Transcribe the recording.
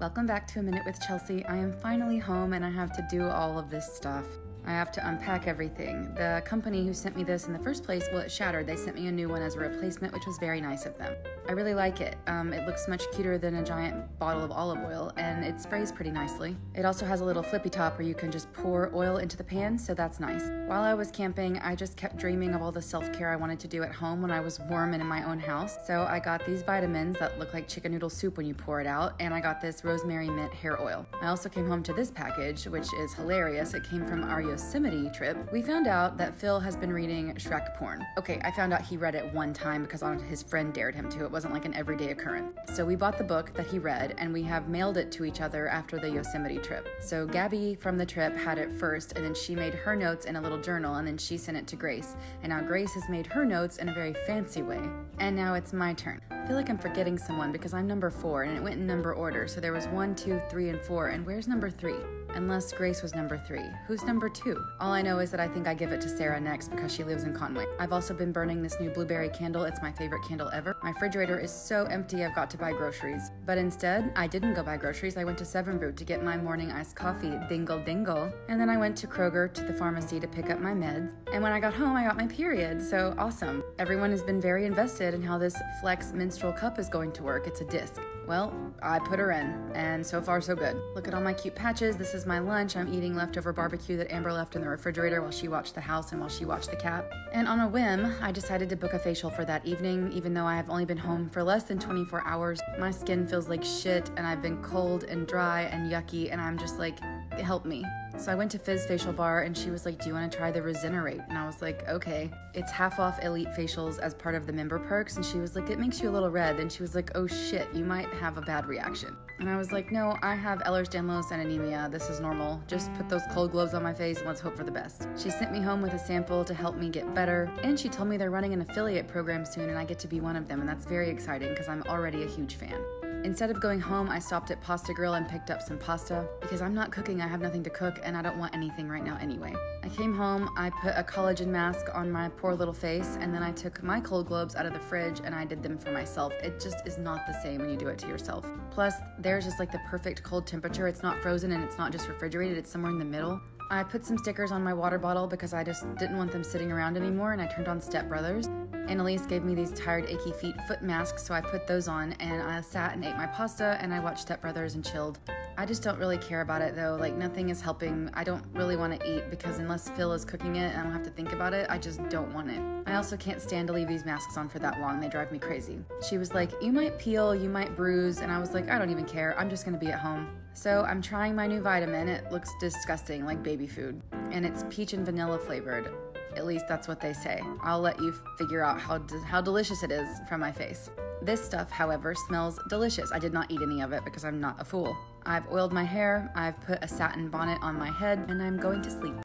Welcome back to A Minute with Chelsea. I am finally home and I have to do all of this stuff. I have to unpack everything. The company who sent me this in the first place, well, it shattered. They sent me a new one as a replacement, which was very nice of them. I really like it. It looks much cuter than a giant bottle of olive oil, and it sprays pretty nicely. It also has a little flippy top where you can just pour oil into the pan, so that's nice. While I was camping, I just kept dreaming of all the self-care I wanted to do at home when I was warm and in my own house. So I got these vitamins that look like chicken noodle soup when you pour it out, and I got this rosemary mint hair oil. I also came home to this package, which is hilarious. It came from our Yosemite trip. We found out that Phil has been reading Shrek porn. Okay, I found out he read it one time because his friend dared him to. It wasn't like an everyday occurrence. So we bought the book that he read and we have mailed it to each other after the Yosemite trip. So Gabby from the trip had it first, and then she made her notes in a little journal, and then she sent it to Grace. And now Grace has made her notes in a very fancy way. And now it's my turn. I feel like I'm forgetting someone because I'm number 4 and it went in number order. So there was 1, 2, 3, and 4. And where's number 3? Unless Grace was number 3. Who's number 2? All I know is that I think I give it to Sarah next because she lives in Conway. I've also been burning this new blueberry candle. It's my favorite candle ever. My refrigerator is so empty I've got to buy groceries. But instead, I didn't go buy groceries. I went to Seven Brew to get my morning iced coffee, dingle dingle. And then I went to Kroger to the pharmacy to pick up my meds. And when I got home, I got my period. So awesome. Everyone has been very invested in how this Flex menstrual cup is going to work. It's a disc. Well, I put her in, and so far so good. Look at all my cute patches. This is my lunch. I'm eating leftover barbecue that Amber left in the refrigerator while she watched the house and while she watched the cat. And on a whim, I decided to book a facial for that evening, even though I have only been home for less than 24 hours. My skin feels like shit, and I've been cold and dry and yucky, and I'm just like, help me. So I went to Fizz facial bar and she was like, do you want to try the Regenerate? And I was like, okay. It's half off elite facials as part of the member perks. And she was like, it makes you a little red. And she was like, oh shit, you might have a bad reaction. And I was like, no, I have Ehlers-Danlos and anemia. This is normal. Just put those cold gloves on my face and let's hope for the best. She sent me home with a sample to help me get better. And she told me they're running an affiliate program soon and I get to be one of them. And that's very exciting because I'm already a huge fan. Instead of going home, I stopped at Pasta Grill and picked up some pasta because I'm not cooking, I have nothing to cook, and I don't want anything right now anyway. I came home, I put a collagen mask on my poor little face, and then I took my cold globes out of the fridge and I did them for myself. It just is not the same when you do it to yourself. Plus, theirs is like the perfect cold temperature. It's not frozen and it's not just refrigerated, it's somewhere in the middle. I put some stickers on my water bottle because I just didn't want them sitting around anymore, and I turned on Step Brothers. Annalise gave me these tired, achy feet foot masks, so I put those on, and I sat and ate my pasta, and I watched Step Brothers and chilled. I just don't really care about it, though. Like, nothing is helping. I don't really want to eat because unless Phil is cooking it and I don't have to think about it, I just don't want it. I also can't stand to leave these masks on for that long. They drive me crazy. She was like, you might peel, you might bruise, and I was like, I don't even care. I'm just going to be at home. So I'm trying my new vitamin. It looks disgusting, like baby food, and it's peach and vanilla flavored. At least that's what they say. I'll let you figure out how delicious it is from my face. This stuff, however, smells delicious. I did not eat any of it because I'm not a fool. I've oiled my hair, I've put a satin bonnet on my head, and I'm going to sleep.